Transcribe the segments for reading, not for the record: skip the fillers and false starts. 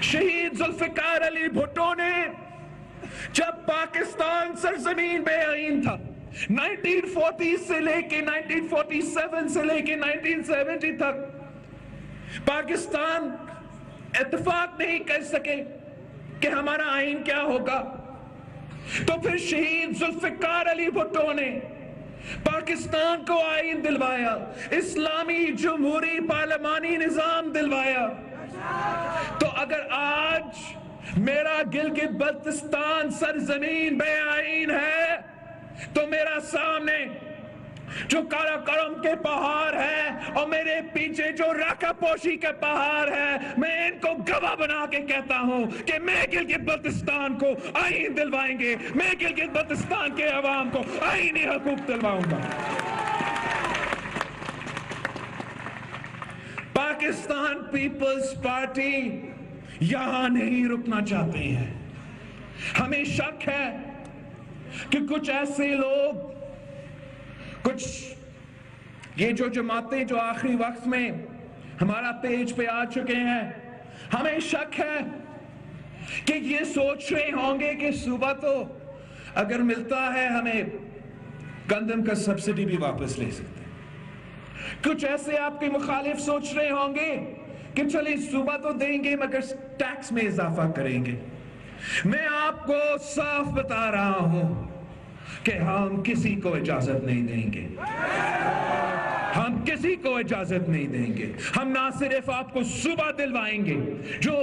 شہید ذوالفقار علی بھٹو نے جب پاکستان سرزمین بے آئین تھا 1940 سے لے کے 1947 سے لے کے 1970 تک پاکستان اتفاق نہیں کر سکے کہ ہمارا آئین کیا ہوگا، تو پھر شہید ذوالفقار علی بھٹو نے پاکستان کو آئین دلوایا، اسلامی جمہوری پارلیمانی نظام دلوایا۔ تو اگر آج میرا گلگت بلتستان سرزمین بے آئین ہے تو میرا سامنے جو کاراکرم کے پہاڑ ہے اور میرے پیچھے جو راکا پوشی کے پہاڑ ہے، میں ان کو گواہ بنا کے کہتا ہوں کہ میں گلگت بلتستان کو آئین دلوائیں گے، میں گلگت بلتستان کے عوام کو آئینی حقوق دلواؤں گا۔ پاکستان پیپلز پارٹی یہاں نہیں رکنا چاہتے ہیں۔ ہمیں شک ہے کہ کچھ ایسے لوگ، کچھ یہ جو جماعتیں جو آخری وقت میں ہمارا پیج پہ آ چکے ہیں، ہمیں شک ہے کہ یہ سوچ رہے ہوں گے کہ صوبہ تو اگر ملتا ہے ہمیں گندم کا سبسڈی بھی واپس لے سکتے ہیں۔ کچھ ایسے آپ کے مخالف سوچ رہے ہوں گے کہ چلیں صوبہ تو دیں گے مگر ٹیکس میں اضافہ کریں گے۔ میں آپ کو صاف بتا رہا ہوں کہ ہم کسی کو اجازت نہیں دیں گے، ہم کسی کو اجازت نہیں دیں گے۔ ہم نہ صرف آپ کو صوبہ دلوائیں گے، جو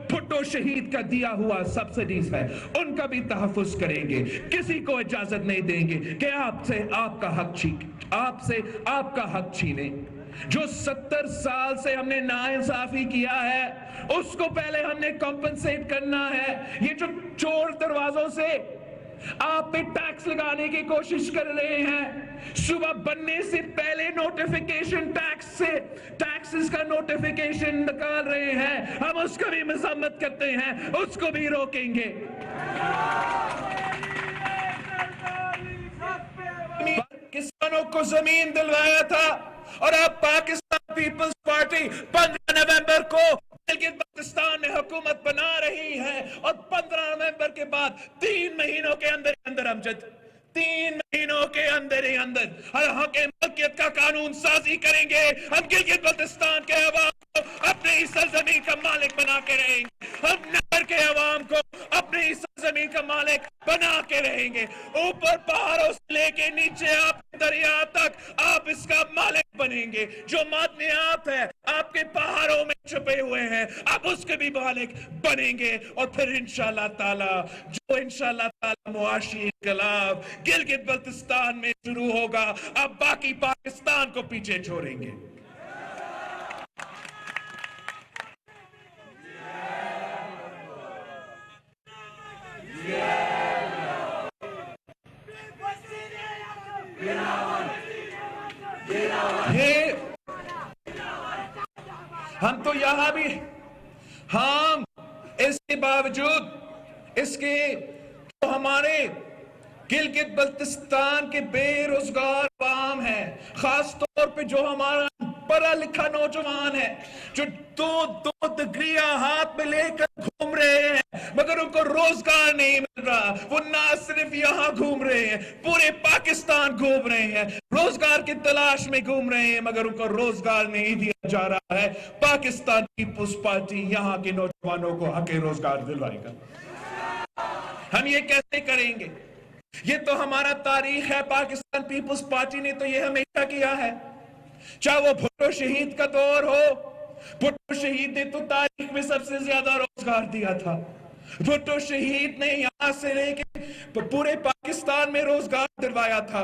بھٹو شہید کا دیا ہوا سبسڈیز ہے ان کا بھی تحفظ کریں گے۔ کسی کو اجازت نہیں دیں گے کہ آپ سے آپ کا حق چھینے۔ جو 70 سال سے ہم نے ناانصافی کیا ہے اس کو پہلے ہم نے کمپنسیٹ کرنا ہے۔ یہ جو چور دروازوں سے آپ پہ ٹیکس لگانے کی کوشش کر رہے ہیں، صبح بننے سے پہلے نوٹیفیکیشن ٹیکسز کا نوٹیفیکیشن نکال رہے ہیں، ہم اس کو بھی مذمت کرتے ہیں، اس کو بھی روکیں گے۔ کسانوں کو زمین دلوایا تھا اور اب پاکستان پیپلز پارٹی 15 نومبر کو گلگت بلتستان میں حکومت بنا رہی ہے، اور 15 نومبر کے بعد 3 مہینوں کے اندر امجد 3 مہینوں کے اندر ہی حق ملکیت کا قانون سازی کریں گے۔ ہم گلگت بلتستان کے عوام کو اپنے ہی سرزمین کا مالک بنا کے رہیں گے، ہم نگر کے عوام کو اپنے ہی سرزمین کا مالک بنا کے رہیں گے۔ اوپر پہاڑوں سے لے کے نیچے آپ دریا تک آپ اس کا مالک بنیں گے۔ جو معدنیات ہے آپ کے پہاڑوں میں چھپے ہوئے ہیں، آپ اس کے بھی مالک بنیں گے۔ اور پھر انشاءاللہ تعالی معاشی انقلاب گلگت بلتستان میں شروع ہوگا، اب باقی پاکستان کو پیچھے چھوڑیں گے۔ یہ ہم تو یہاں بھی ہم اس کے باوجود اس کے جو ہمارے گلگت بلتستان کے بے روزگار عوام ہیں، خاص طور پہ جو ہمارا پڑھا لکھا نوجوان ہے، جو دو ڈگریاں ہاتھ میں لے کر گھوم رہے ہیں مگر ان کو روزگار نہیں مل رہا۔ وہ نہ صرف یہاں گھوم رہے ہیں، پورے پاکستان گھوم رہے ہیں، روزگار کی تلاش میں گھوم رہے ہیں مگر ان کو روزگار نہیں دیا جا رہا ہے۔ پاکستان پیپلز پارٹی یہاں کے نوجوانوں کو حق روزگار دلوائے گا۔ ہم یہ کیسے کریں گے؟ یہ تو ہمارا تاریخ ہے، پاکستان پیپلز پارٹی نے تو یہ ہمیشہ کیا ہے، چاہے وہ بھٹو شہید کا دور ہو۔ بھٹو شہید نے تو تاریخ میں سب سے زیادہ روزگار دیا تھا۔ بھٹو شہید نے یہاں سے لے کے پورے پاکستان میں روزگار دلوایا تھا۔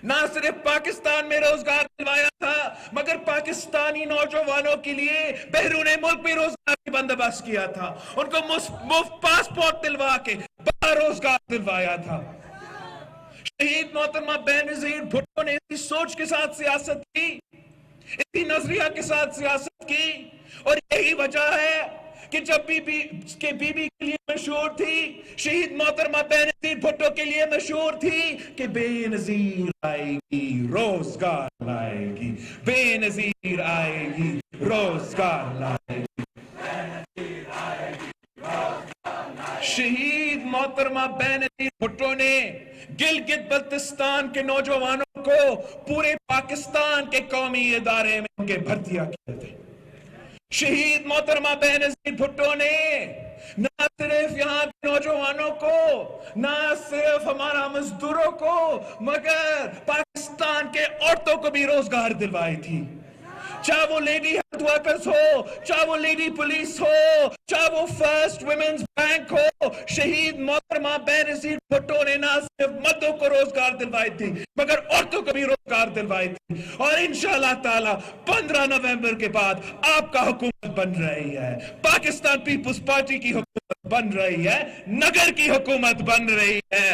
نہ صرف پاکستان میں روزگار دلوایا تھا مگر پاکستانی نوجوانوں کے لیے بیرون ملک بھی روزگار کی بندوبست کیا تھا، ان کو مفت پاسپورٹ دلوا کے باہر روزگار دلوایا تھا۔ شہید محترمہ بینظیر بھٹو نے اسی سوچ کے ساتھ سیاست کی، اسی نظریہ کے ساتھ سیاست کی، اور یہی وجہ ہے کہ جب بی بی کے لیے مشہور تھی، شہید محترمہ بینظیر بھٹو کے لیے مشہور تھی کہ بے نظیر آئے گی روزگار لائے گی، بے نظیر آئے گی روزگار لائے گی۔ محترمہ بینظیر بھٹو نے گلگت بلتستان کے نوجوانوں کو پورے پاکستان کے قومی ادارے میں ان کے بھرتیاں کیے تھے. شہید محترمہ بینظیر بھٹو نے نہ صرف یہاں کے نوجوانوں کو، نہ صرف ہمارا مزدوروں کو، مگر پاکستان کے عورتوں کو بھی روزگار دلوائی تھی. چاہے وہ لیڈی ہیلتھ ورکرز ہو، چاہے وہ لیڈی پولیس ہو، چاہے وہ فرسٹ ویمنز بینک ہو، شہید محترمہ بینظیر بھٹو نے نہ صرف مردوں کو روزگار دلوائی تھی مگر عورتوں کو بھی روزگار دلوائی تھی. اور انشاءاللہ تعالی 15 نومبر کے بعد آپ کا حکومت بن رہی ہے، پاکستان پیپلز پارٹی کی حکومت بن رہی ہے، نگر کی حکومت بن رہی ہے.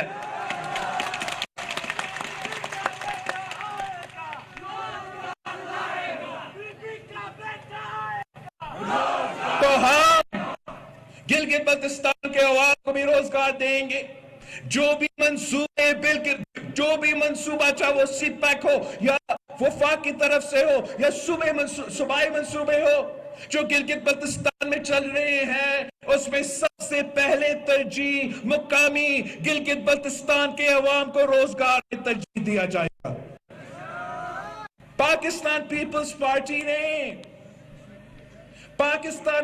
تو ہم گلگت بلتستان کے عوام کو بھی روزگار دیں گے. جو بھی منصوبہ چاہے وہ سی پیک ہو یا وفاق کی طرف سے ہو یا صوبائی منصوبے ہو جو گلگت بلتستان میں چل رہے ہیں، اس میں سب سے پہلے ترجیح مقامی گلگت بلتستان کے عوام کو روزگار میں ترجیح دیا جائے گا. پاکستان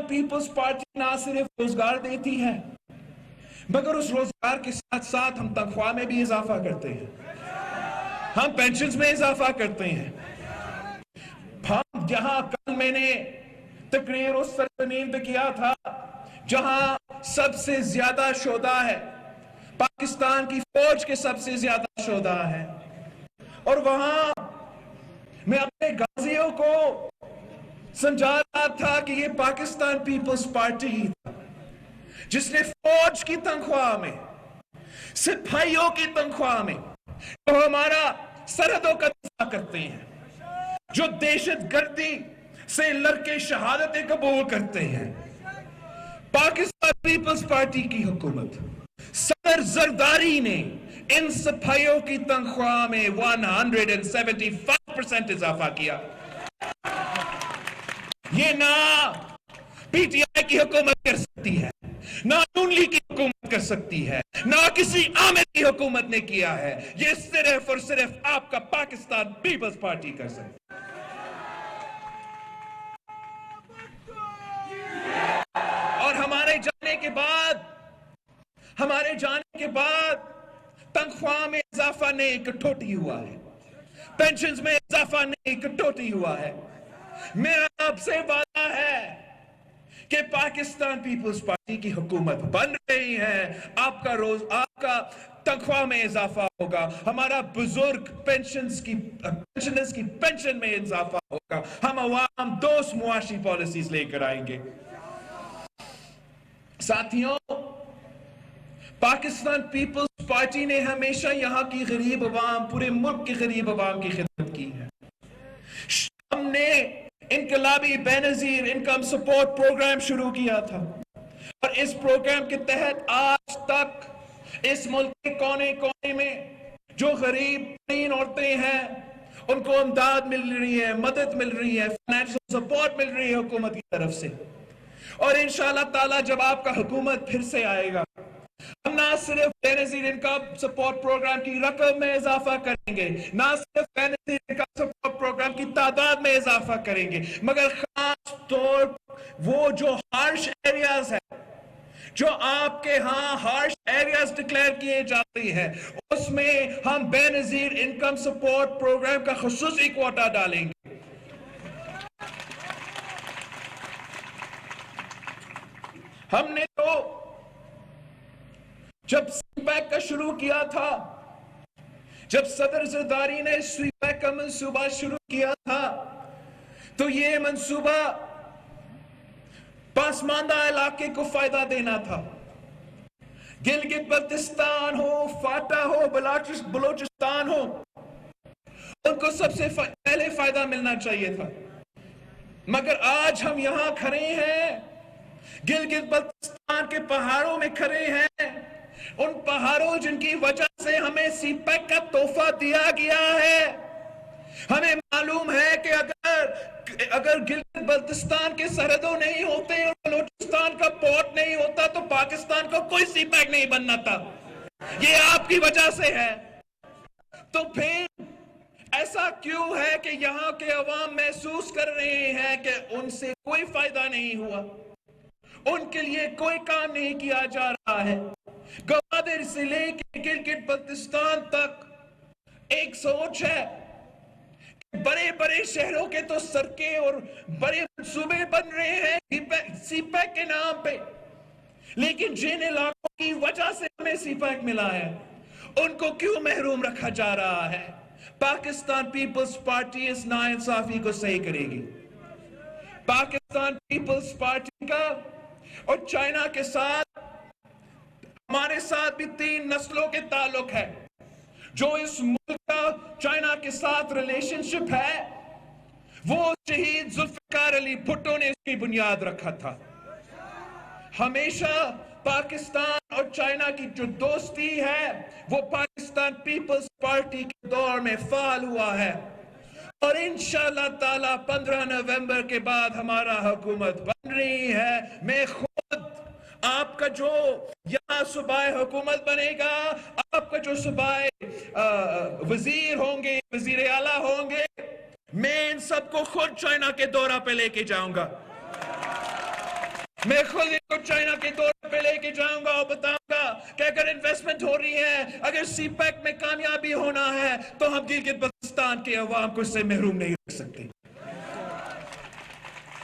پیپلز پارٹی نہ صرف روزگار دیتی ہے مگر اس روزگار کے ساتھ ساتھ ہم تنخواہ میں بھی اضافہ کرتے ہیں، ہم پینشنز میں اضافہ کرتے ہیں. ہم جہاں کل میں نے تقریر اس سرزمین پہ کیا تھا جہاں سب سے زیادہ شہداء ہے، پاکستان کی فوج کے سب سے زیادہ شہداء ہیں، اور وہاں میں اپنے غازیوں کو سمجھا رہا تھا کہ یہ پاکستان پیپلز پارٹی ہی تھا جس نے فوج کی تنخواہ میں، سپاہیوں کی تنخواہ میں، جو ہمارا سرحدوں کا دفاع کرتے ہیں، جو دہشت گردی سے لڑکے شہادتیں قبول کرتے ہیں، پاکستان پیپلز پارٹی کی حکومت صدر زرداری نے ان سپاہیوں کی تنخواہ میں 175% اضافہ کیا. یہ نہ پی ٹی آئی کی حکومت کر سکتی ہے، نہ نون لیگ کی حکومت کر سکتی ہے، نہ کسی عامر کی حکومت نے کیا ہے. یہ صرف اور صرف آپ کا پاکستان پیپلز پارٹی کر سکتی ہے. اور ہمارے جانے کے بعد تنخواہ میں اضافہ نہیں کٹوتی ہوا ہے، پینشنز میں اضافہ نہیں کٹوتی ہوا ہے. میرا آپ سے وعدہ ہے کہ پاکستان پیپلز پارٹی کی حکومت بن رہی ہے، آپ کا تنخواہ میں اضافہ ہوگا، ہمارا بزرگ پینشنز کی پینشن میں اضافہ ہوگا، ہم عوام دوست معاشی پالیسیز لے کر آئیں گے. ساتھیوں، پاکستان پیپلز پارٹی نے ہمیشہ یہاں کی غریب عوام، پورے ملک کی غریب عوام کی خدمت کی ہے. ہم نے انقلابی بینظیر انکم سپورٹ پروگرام شروع کیا تھا، اور اس پروگرام کے تحت آج تک اس ملک کے کونے کونے میں جو غریب ترین عورتیں ہیں ان کو امداد مل رہی ہے، مدد مل رہی ہے، فائنینشل سپورٹ مل رہی ہے حکومت کی طرف سے. اور انشاءاللہ تعالی جب آپ کا حکومت پھر سے آئے گا، ہم نہ صرف بینظیر انکم سپورٹ پروگرام کی رقم میں اضافہ کریں گے، نہ صرف بینظیر انکم سپورٹ پروگرام کی تعداد میں اضافہ کریں گے، مگر خاص طور وہ جو ہارش ایریاز ہیں، جو آپ کے ہاں ہارش ایریاز ڈکلیئر کیے جاتے ہیں، اس میں ہم بینظیر انکم سپورٹ پروگرام کا خصوصی کوٹا ڈالیں گے. ہم نے تو جب سی پیک کا شروع کیا تھا، جب صدر زرداری نے سی پیک کا منصوبہ شروع کیا تھا، تو یہ منصوبہ پسماندہ علاقے کو فائدہ دینا تھا. گلگت بلتستان ہو، فاٹا ہو، بلوچستان ہو، ان کو سب سے پہلے فائدہ ملنا چاہیے تھا. مگر آج ہم یہاں کھڑے ہیں، گلگت بلتستان کے پہاڑوں میں کھڑے ہیں، ان پہاڑوں جن کی وجہ سے ہمیں سی پیک کا تحفہ دیا گیا ہے. ہمیں معلوم ہے کہ اگر گلگت بلتستان کے سرحدوں نہیں ہوتے اور بلوچستان کا پورٹ نہیں ہوتا تو پاکستان کو کوئی سی پیک نہیں بننا تھا. یہ آپ کی وجہ سے ہے. تو پھر ایسا کیوں ہے کہ یہاں کے عوام محسوس کر رہے ہیں کہ ان سے کوئی فائدہ نہیں ہوا, ان کے لیے کوئی کام نہیں کیا جا رہا ہے؟ گوادر سے لے کے گلگت بلتستان تک ایک سوچ ہے کہ بڑے بڑے شہروں کے تو سڑکیں اور بڑے منصوبے بن رہے ہیں سی پیک کے نام پہ, لیکن جن علاقوں کی وجہ سے ہمیں سی پیک ملا ہے ان کو کیوں محروم رکھا جا رہا ہے؟ پاکستان پیپلز پارٹی اس ناانصافی کو صحیح کرے گی. پاکستان پیپلز پارٹی کا اور چائنا کے ساتھ, ہمارے ساتھ بھی 3 نسلوں کے تعلق ہے. جو اس ملک کا چائنا کے ساتھ ریلیشن شپ ہے وہ شہید ذوالفقار علی بھٹو نے اس کی بنیاد رکھا تھا. ہمیشہ پاکستان اور چائنا کی جو دوستی ہے وہ پاکستان پیپلز پارٹی کے دور میں فعال ہوا ہے, اور انشاءاللہ تعالی 15 نومبر کے بعد ہمارا حکومت بن رہی ہے. میں خود آپ کا جو یہاں صوبائی حکومت بنے گا, آپ کا جو صوبائی وزیر ہوں گے, وزیر اعلیٰ ہوں گے, میں ان سب کو خود چائنا کے دورہ پہ لے کے جاؤں گا. میں خود ان کو چائنا کے دورہ پہ لے کے جاؤں گا اور بتاؤں گا کہ اگر انویسٹمنٹ ہو رہی ہے, اگر سی پیک میں کامیابی ہونا ہے تو ہم گلگت بلتستان کے عوام کو اس سے محروم نہیں رکھ سکتے.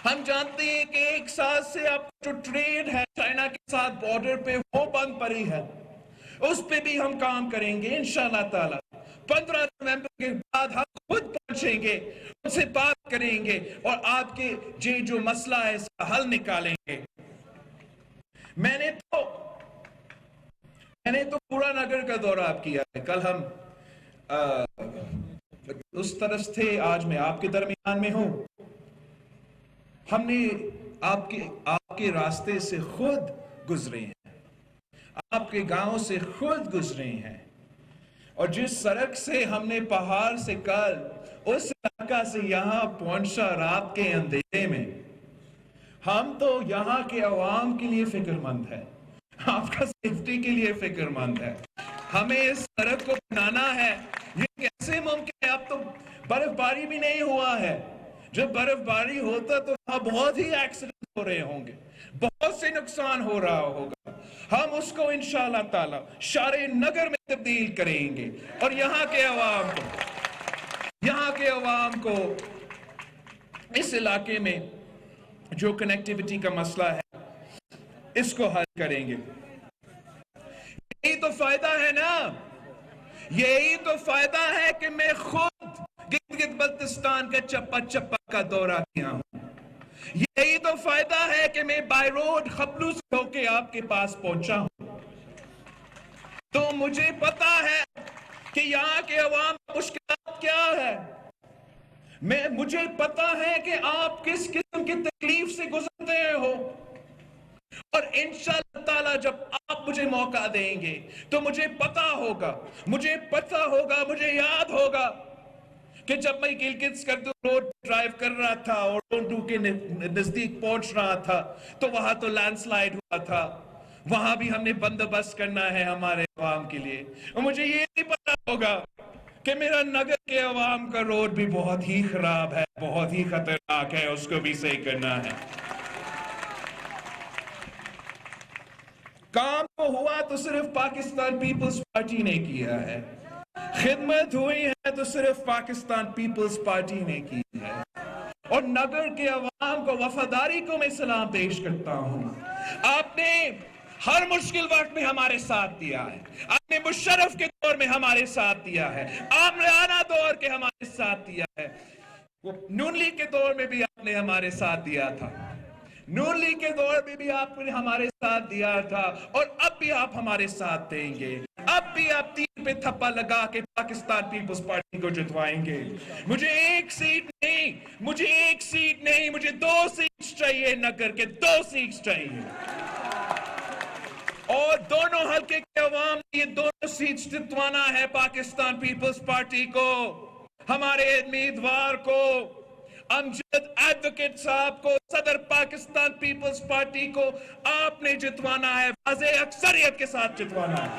ہم جانتے ہیں کہ 1 سال سے اب جو ٹریڈ ہے چائنا کے ساتھ بارڈر پہ وہ بند پڑی ہے, اس پہ بھی ہم کام کریں گے انشاءاللہ تعالی. 15 نومبر کے بعد ہم خود پہنچیں گے, ان سے بات کریں گے اور آپ کے جو مسئلہ ہے اس کا حل نکالیں گے. میں نے تو پورا نگر کا دورہ آپ کیا ہے. کل ہم اس طرف تھے, آج میں آپ کے درمیان میں ہوں. ہم نے آپ کے راستے سے خود گزرے ہیں, آپ کے گاؤں سے خود گزرے ہیں, اور جس سڑک سے ہم نے پہاڑ سے کل اس علاقہ سے یہاں پہنچا رات کے اندھیرے میں, ہم تو یہاں کے عوام کے لیے فکر مند ہے, آپ کا سیفٹی کے لیے فکر مند ہے. ہمیں اس سڑک کو بنانا ہے. یہ کیسے ممکن ہے؟ اب تو برف باری بھی نہیں ہوا ہے. جب برف باری ہوتا تو وہاں بہت ہی ایکسیڈنٹ ہو رہے ہوں گے, بہت سے نقصان ہو رہا ہوگا. ہم اس کو انشاءاللہ تعالی شارع نگر میں تبدیل کریں گے, اور یہاں کے عوام کو اس علاقے میں جو کنیکٹیوٹی کا مسئلہ ہے اس کو حل کریں گے. یہی تو فائدہ ہے نا, یہی تو فائدہ ہے کہ میں خود گلگت بلتستان کا چپا چپا کا دورہ کیا ہوں. یہی تو فائدہ ہے کہ میں بائی روڈ خبلو سے ہو کے آپ کے پاس پہنچا ہوں. تو مجھے پتا ہے کہ یہاں کے عوام مشکلات کیا ہے. مجھے پتا ہے کہ آپ کس قسم کی تکلیف سے گزرتے ہو, اور انشاءاللہ تعالی جب آپ مجھے موقع دیں گے تو مجھے مجھے یاد ہوگا کہ جب میں گلگت سکردو روڈ ڈرائیو کر رہا تھا اور ٹونٹو کے نزدیک پہنچ رہا تھا تو وہاں تو لینڈ سلائیڈ ہوا تھا. وہاں بھی ہم نے بندوبست کرنا ہے ہمارے عوام کے لیے, اور مجھے یہ بھی پتا ہوگا کہ میرا نگر کے عوام کا روڈ بھی بہت ہی خراب ہے, بہت ہی خطرناک ہے, اس کو بھی صحیح کرنا ہے. کام تو ہوا تو صرف پاکستان پیپلز پارٹی نے کیا ہے, خدمت ہوئی ہے تو صرف پاکستان پیپلز پارٹی نے کی ہے, اور نگر کے عوام کو وفاداری کو میں سلام پیش کرتا ہوں. آپ نے ہر مشکل وقت میں ہمارے ساتھ دیا ہے, آپ نے مشرف کے دور میں ہمارے ساتھ دیا ہے, عامرانہ دور کے ہمارے ساتھ دیا ہے, نون لیگ کے دور میں بھی آپ نے ہمارے ساتھ دیا تھا, نون لیگ کے دور میں بھی آپ نے ہمارے ساتھ دیا تھا, اور اب بھی آپ ہمارے ساتھ دیں گے. اب بھی آپ 3 پہ تھپا لگا کے پاکستان پیپلز پارٹی کو جتوائیں گے. مجھے 1 سیٹ نہیں, مجھے 2 سیٹس چاہیے, نگر کے 2 سیٹس چاہیے, اور دونوں حلقے کے عوام نے یہ 2 سیٹس جتوانا ہے پاکستان پیپلز پارٹی کو. ہمارے امیدوار کو, امجد ایڈوکیٹ صاحب کو, صدر پاکستان پیپلز پارٹی کو آپ نے جتوانا ہے, واضح اکثریت کے ساتھ جتوانا ہے.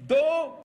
2,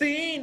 3,